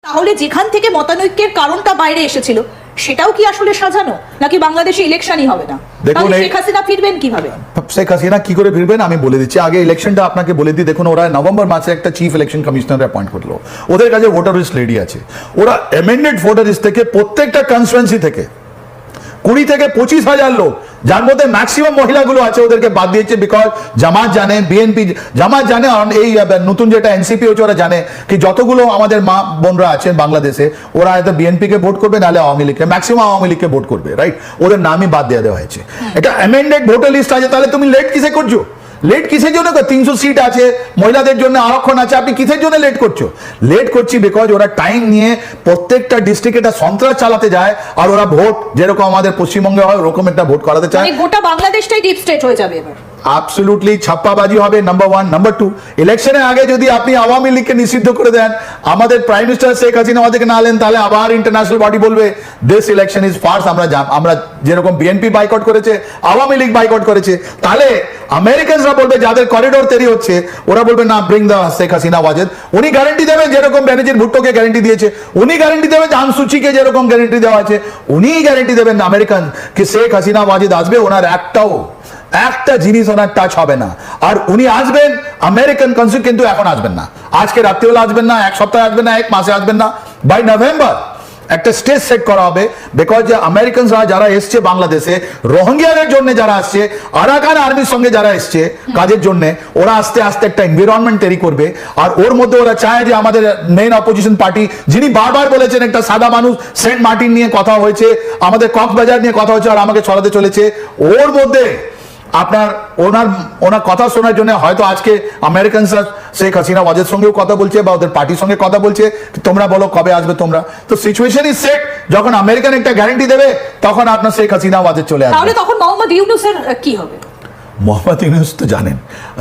তাহলে যেখান থেকে মতানৈক্যের কারণটা বাইরে এসেছিল সেটাও কি আসলে সাজানো, নাকি বাংলাদেশে ইলেকশনই হবে না? দেখুন শেখ হাসিনা ফিরবেন কিভাবে? শেখ হাসিনা কি করে ফিরবেন আমি বলে দিচ্ছি। আগে ইলেকশনটা আপনাকে বলে দিই। দেখুন, ওরা নভেম্বর মাসে একটা চিফ ইলেকশন কমিশনার অ্যাপয়েন্ট করলো। ওদের কাছে ভোটার লিস্ট রেডি আছে। ওরা অ্যামেন্ডেড ভোটার লিস্ট থেকে প্রত্যেকটা কনস্টিটুয়েন্সি থেকে 20 থেকে 25,000 লোক, যার মধ্যে ম্যাক্সিমাম মহিলাগুলো আছে, ওদেরকে বাদ দিয়েছে। বিকজ জামাত জানে, বিএনপি জামাত জানে, এই নতুন যেটা এনসিপি হচ্ছে ওরা জানে কি যতগুলো আমাদের মা বোনরা আছেন বাংলাদেশে, ওরা হয়তো বিএনপি কে ভোট করবে, নাহলে আওয়ামী লীগকে, ম্যাক্সিমাম আওয়ামী লীগকে ভোট করবে, রাইট? ওদের নামই বাদ দিয়ে দেওয়া হয়েছে। এটা অ্যামেন্ডেড ভোটার লিস্ট আছে, তাহলে তুমি লেট কিসে করছো? লেট কিসের জন্য? 300 সিট আছে, মহিলাদের জন্য আরক্ষণ আছে, আপনি কিসের জন্য লেট করছো? লেট করছি বিকজ ওরা টাইম নিয়ে প্রত্যেকটা ডিস্ট্রিক্টে একটা সন্ত্রাস চালাতে যায়, আর ওরা ভোট যেরকম আমাদের পশ্চিমবঙ্গে হয় ওরকম একটা ভোট করাতে চায়। গোটা বাংলাদেশটাই ডিপ স্টেট হয়ে যাবে এবার। অ্যাবসলিউটলি ছাপ্পাবাজি হবে, নাম্বার 1। নাম্বার 2, ইলেকশনের আগে যদি আপনি আওয়ামী লীগকে নিষিদ্ধ করে দেন, আমাদের প্রাইম মিনিস্টার শেখ হাসিনা আমাদেরকে না আনেন, তাহলে আবার ইন্টারন্যাশনাল বডি বলবে দিস ইলেকশন ইজ ফার্স। আমরা যেরকম বিএনপি বাইকট করেছে, আওয়ামী লীগ বাইকট করেছে, তাহলে আমেরিকানরা বলবে, যাদের করিডোর তৈরি হচ্ছে, ওরা বলবে না, ব্রিং দ্য শেখ হাসিনা ওয়াজেদ। উনি গ্যারান্টি দেবেন যেরকম বেনজির ভুট্টোকে গ্যারান্টি দিয়েছে, উনি গ্যারান্টি দেবেন আনসুচিকে যেরকম গ্যারান্টি দেওয়া আছে, উনি গ্যারান্টি দেবেন আমেরিকান কি শেখ হাসিনা ওয়াজেদ আসবে, ওনার একটা জিনিস ওনার টাচ হবে না। আর উনি আসবেন আমেরিকান কনসুল, কিন্তু এখন আসবেন না, আজকে রাত্রিবেলা আসবেন না, এক সপ্তাহে আসবেন না, এক মাসে আসবেন না, বাই নভেম্বর একটা স্টেজ সেট করা হবে। বিকজ আমেরিকানরা যারা এসছে বাংলাদেশে, রোহিঙ্গিয়াদের জন্য যারা আসছে, আরাকান আর্মির সঙ্গে যারা এসছে কাজের জন্য, ওরা আস্তে আস্তে একটা এনভায়রনমেন্ট তৈরি করবে। আর ওর মধ্যে ওরা চায় যে আমাদের মেইন অপোজিশন পার্টি, যিনি বারবার বলেছেন একটা সাদা মানুষ, সেন্ট মার্টিন নিয়ে কথা হয়েছে, আমাদের কক্সবাজার নিয়ে কথা হয়েছে, আর আমাকে ছড়াতে চলেছে, ওর মধ্যে আপনার ওনার কথা শোনার জন্য হয়তো আজকে আমেরিকান শেখ হাসিনা ওয়াজেদ সঙ্গেও কথা বলছে, বা ওদের পার্টির সঙ্গে কথা বলছে, তোমরা বলো কবে আসবে তোমরা। তো সিচুয়েশন ইজ সেট, যখন আমেরিকান একটা গ্যারান্টি দেবে, তখন আপনার শেখ হাসিনা ওয়াজেদ চলে আসবে। তাহলে তখন মোহাম্মদ ইউনূসের কি হবে? মোহাম্মদ ইউনূস তো জানেন,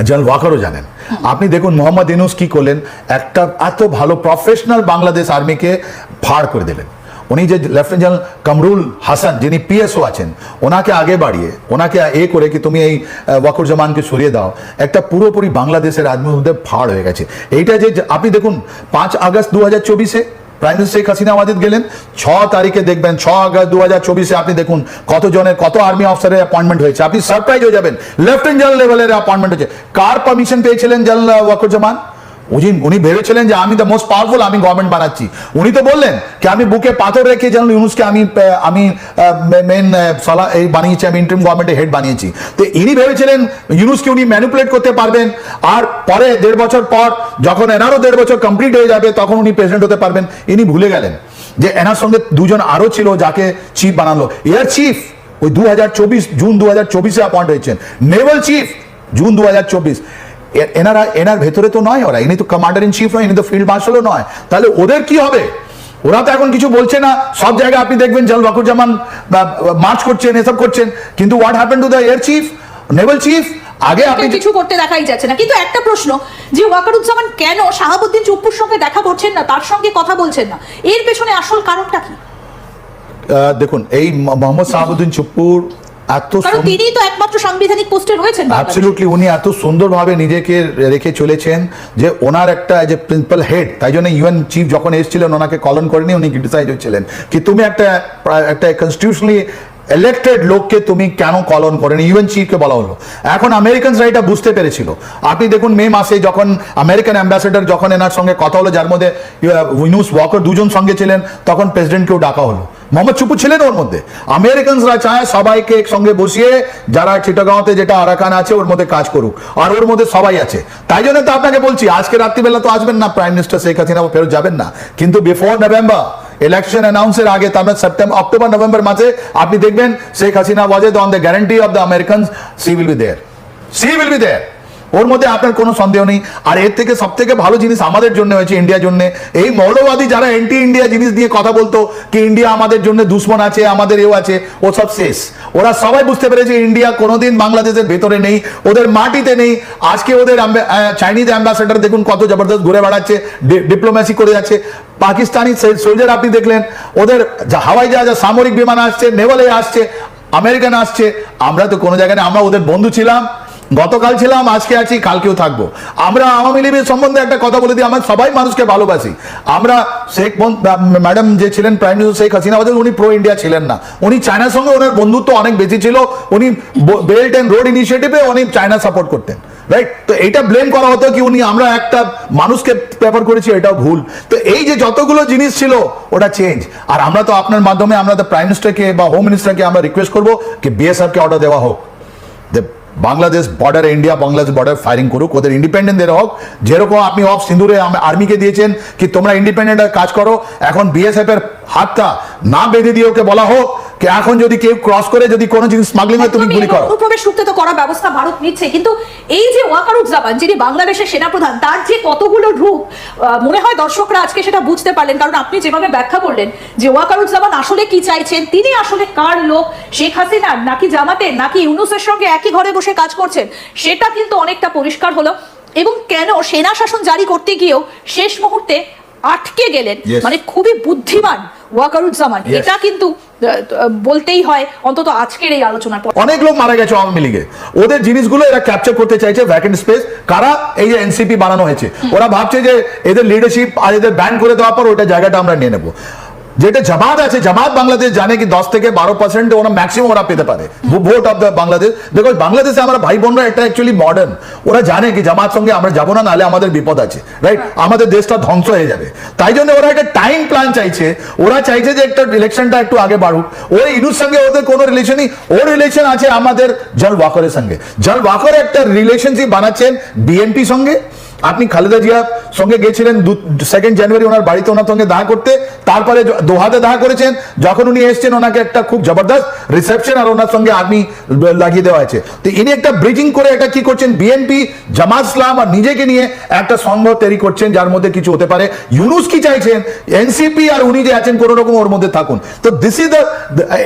জেনারেল ওয়াকারও জানেন। আপনি দেখুন মোহাম্মদ ইউনূস কি করলেন, একটা এত ভালো প্রফেশনাল বাংলাদেশ আর্মিকে ফাড় করে দিলেন। উনি যে লেফটেন্যান্ট জেনারেল কামরুল হাসান, যিনি পিএসও আছেন, ওনাকে আগে বাড়িয়ে, ওনাকে করে কি তুমি এই ওয়াকুরুজ্জামানকে সরিয়ে দাও, একটা পুরোপুরি বাংলাদেশের আর্মির মধ্যে ফাড় হয়ে গেছে। এইটা যে আপনি দেখুন 5 আগস্ট 2024-এ প্রাইম মিনিস্টার শেখ হাসিনা ওয়াজেদ গেলেন, 6 তারিখে দেখবেন 6 আগস্ট 2024-এ আপনি দেখুন কত আর্মি অফিসারের অ্যাপয়েন্টমেন্ট হয়েছে, আপনি সারপ্রাইজ হয়ে যাবেন। লেফটেন্যান্ট জেনারেল লেভেলের অ্যাপয়েন্টমেন্ট হয়েছে। কার পারমিশন পেয়েছিলেন জেনারেল ওয়াকুরুজ্জামান? উনি ভেবেছিলেন যে আমি দ্য মোস্ট পাওয়ারফুল, আমি গভর্নমেন্ট বানাচ্ছি। উনি তো বললেন কি আমি বুকে পাথর রেখে জেনারেল ইউনূসকে আমি মেন এই বানিয়েছি, আমি ইন্টারিম গভর্নমেন্টের হেড বানিয়েছি। তো ইনি ভেবেছিলেন ইউনূসকে উনি ম্যানিপুলেট করতে পারবেন, আর পরে 1.5 বছর পর যখন এনারও 1.5 বছর কমপ্লিট হয়ে যাবে, তখন উনি প্রেসিডেন্ট হতে পারবেন। ইনি ভুলে গেলেন যে এনার সঙ্গে 2 জন আরো ছিল, যাকে চিফ বানালো, এয়ার চিফ ওই 2024 জুন 2024-এ অ্যাপয়েন্ট হয়েছেন, নেভাল চিফ জুন 2024। এনার ভেতরে তো নয় ওরা, ইনি তো কমান্ডার ইন চিফ নয়, ইনি তো ফিল্ড মার্শালও নয়। তাহলে ওদের কি হবে? ওরা তো এখন কিছু বলছে না। সব জায়গায় আপনি দেখবেন জেনারেল ওয়াকুরুজ্জামান মার্চ করছেন, এসব করছেন, কিন্তু what happen to the air chief, Naval chief? আগে আপনি কিছু করতে দেখাই যাচ্ছে না। কিন্তু একটা প্রশ্ন, যে ওয়াকারুজ্জামান কেন শাহাবুদ্দিন চুপ্পুর সঙ্গে দেখা করছেন না, তার সঙ্গে কথা বলছেন না, এর পেছনে আসল কারণটা কি? দেখুন, এই মোহাম্মদ শাহাবুদ্দিন চুপ্পুর তিনি তো একমাত্র সাংবিধানিক পোস্টে রয়েছেন। অ্যাবসলিউটলি উনি এত সুন্দরভাবে নিজেকে রেখে চলেছেন যে ওনার একটা যে প্রিন্সিপাল হেড, তাই জন্য ইউএন চিফ যখন এসেছিলেন ওনাকে কলন করেনি, উনি ক্রিটিসাইজ হচ্ছিলেন কি তুমি একটা কনস্টিটিউশনালি ইলেক্টেড লোককে তুমি কেন কলন করেন, ইউএন চিফকে বলা হলো। এখন আমেরিকানরা এটা বুঝতে পেরেছিল। আপনি দেখুন মে মাসে যখন আমেরিকান অ্যাম্বাসেডর যখন এনার সঙ্গে কথা হলো, যার মধ্যে ইউনূস ওয়াকার 2 জন সঙ্গে ছিলেন, তখন প্রেসিডেন্টকেও ডাকা হলো, মোহাম্মদ চুপ্পু ছিলেন ওর মধ্যে। আমেরিকানরা চায় সবাইকে একসঙ্গে বসিয়ে, যারা চিটাগাঁওতে যেটা আরাকান আছে ওর মধ্যে কাজ করুক, আর ওর মধ্যে সবাই আছে। তাই জন্য তো আপনাকে বলছি, আজকে রাত্রিবেলা তো আসবেন না প্রাইম মিনিস্টার শেখ হাসিনা, ফেরত যাবেন না, কিন্তু বিফোর নভেম্বর ইলেকশন অ্যানাউন্সের আগে, তারপর সেপ্টেম্বর, অক্টোবর, নভেম্বর মাসে আপনি দেখবেন Sheikh Hasina Wazed on the guarantee of the Americans, she will be there. ওর মধ্যে আপনার কোনো সন্দেহ নেই। আর এর থেকে সব থেকে ভালো জিনিস আমাদের জন্য হয়েছে, ইন্ডিয়ার জন্য। এই মৌলবাদী যারা অ্যান্টি ইন্ডিয়া জিনিস দিয়ে কথা বলতো কি ইন্ডিয়া আমাদের জন্য দুশ্মন আছে, আমাদের এও আছে, ও সব শেষ। ওরা সবাই বুঝতে পেরেছে ইন্ডিয়া কোনোদিন বাংলাদেশের ভেতরে নেই, ওদের মাটিতে নেই। আজকে ওদের চাইনিজ অ্যাম্বাসেডার দেখুন কত জবরদস্ত ঘুরে বেড়াচ্ছে, ডিপ্লোম্যাসি করে যাচ্ছে। পাকিস্তানি সোলজার আপনি দেখলেন, ওদের হাওয়াই জাহাজ, সামরিক বিমান আসছে, নেভালে আসছে, আমেরিকান আসছে। আমরা তো কোনো জায়গায় আমরা ওদের বন্ধু ছিলাম, গতকাল ছিলাম, আজকে আছি, কালকেও থাকবো। আমরা আওয়ামী লীগের সম্বন্ধে একটা কথা বলে দিই, আমরা সবাই মানুষকে ভালোবাসি। আমরা ম্যাডাম যে ছিলেন প্রাইম মিনিস্টার শেখ হাসিনা, উনি প্রো ইন্ডিয়া ছিলেন না। উনি চায়নার সঙ্গে ওনার বন্ধুত্ব অনেক বেশি ছিল। উনি বেল্ট অ্যান্ড রোড ইনিশিয়েটিভে উনি চায়না সাপোর্ট করতেন, রাইট? তো এটা ব্লেম করা হতো কি উনি আমরা একটা মানুষকে পেপার করেছি, এটাও ভুল। তো এই যে যতগুলো জিনিস ছিল ওটা চেঞ্জ। আর আমরা তো আপনার মাধ্যমে আমরা তো প্রাইম মিনিস্টারকে বা হোম মিনিস্টারকে আমরা রিকোয়েস্ট করবো কি বিএসএফকে অর্ডার দেওয়া হোক, বাংলাদেশ বর্ডারে ইন্ডিয়া বাংলাদেশ বর্ডার ফায়ারিং করুক, ওদের ইন্ডিপেন্ডেন্ট দেওয়া হোক। যেরকম আপনি অফ সিন্দুরে আর্মিকে দিয়েছেন কি তোমরা ইন্ডিপেন্ডেন্ট কাজ করো, এখন বিএসএফ এর হাতটা না বেঁধে দিয়ে ওকে বলা হোক কি এখন যদি কেউ ক্রস করে যদি কোনো জিনিস স্মাগলিং হয় তুমি গুলি করো। অনুপ্রবেশ রুখতে তো করা ব্যবস্থা ভারত নিচ্ছে, কিন্তু এই যে ওয়াকারুজ্জামান যিনি বাংলাদেশের সেনাপ্রধান, তার যে কতগুলো রূপ, মনে হয় দর্শকরা আজকে সেটা বুঝতে পারলেন। কারণ আপনি যেভাবে ব্যাখ্যা করলেন যে ওয়াকারুজ্জামান আসলে কি চাইছেন, তিনি আসলে কার লোক, শেখ হাসিনার নাকি জামাতের নাকি ইউনূসের সঙ্গে একই ঘরে বসে কাজ করছেন, সেটা কিন্তু অনেকটা পরিষ্কার হলো। এবং কেন সেনা শাসন জারি করতে গিয়েও শেষ মুহূর্তে আটকে গেলেন, মানে খুবই বুদ্ধিমান ওয়াকারুজ্জামান, এটা কিন্তু বলতেই হয় অন্তত আজকের এই আলোচনার পর। অনেক লোক মারা গেছে আওয়ামী লীগে, ওদের জিনিসগুলো এরা ক্যাপচার করতে চাইছে ভ্যাকেন্ট স্পেস। কারা? এই যে এনসিপি বানানো হয়েছে, ওরা ভাবছে যে এদের লিডারশিপ আর এদের ব্যান করে দেওয়ার পর ওইটা জায়গাটা আমরা নিয়ে নেবো। যেটা জামাত আছে, জামাত বাংলাদেশ জানে কি 10 থেকে 12% ওরা ম্যাক্সিমাম ওরা পেতে পারে vote of the Bangladesh. Because বাংলাদেশে আমরা ভাই বোনরা এটা অ্যাকচুয়ালি মডার্ন, ওরা জানে কি জামাত সঙ্গে আমরা যাবো না, নাহলে আমাদের বিপদ আছে, রাইট? আমাদের দেশটা ধ্বংস হয়ে যাবে। তাই জন্য ওরা একটা টাইম প্ল্যান চাইছে। ওরা চাইছে যে একটা ইলেকশনটা একটু আগে বাড়ুক। ওই ইনুর সঙ্গে ওদের কোনো রিলেশনই, ওর রিলেশন আছে আমাদের জল ওয়াকারের সঙ্গে। জল ওয়াকার একটা রিলেশনশিপ বানাচ্ছেন বিএনপি সঙ্গে। আপনি খালেদা জিয়ার সঙ্গে গেছিলেন 2 জানুয়ারি ওনার বাড়িতে ওনার সঙ্গে দেখা করতে, তারপরে দোহাতে দেখা করেছেন। যখন উনি এসছেন ওনাকে একটা খুব জবরদস্ত রিসেপশন আর ওনার সঙ্গে আর্মি লাগিয়ে দেওয়া হয়েছে। তো ইনি একটা ব্রিজিং করে এটা কি করছেন, বিএনপি, জামাত ইসলাম আর নিজেকে নিয়ে একটা সংঘ তৈরি করছেন যার মধ্যে কিছু হতে পারে। ইউনূস কি চাইছেন, এনসিপি আর উনি যে আছেন কোন রকম ওর মধ্যে থাকুন। তো দিস ইজ দ্য,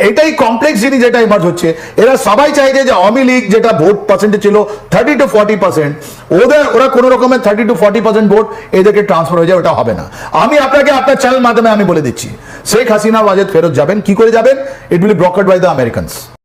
এটাই কমপ্লেক্স জিনিস যেটা ইমার্জ হচ্ছে। এরা সবাই চাইছে যে আওয়ামী লীগ যেটা ভোট পার্সেন্টেজ ছিল 30 to 40%, ওরা কোন রকমের 30 to 40% ভোট এদেরকে ট্রান্সফার হয়ে যায়, ওটা হবে না। আমি আপনাকে আপনার চ্যানেল মাধ্যমে আমি বলে দিচ্ছি, শেখ হাসিনা ওয়াজেদ ফেরত যাবেন। কি করে যাবেন? It will be brokered by the Americans.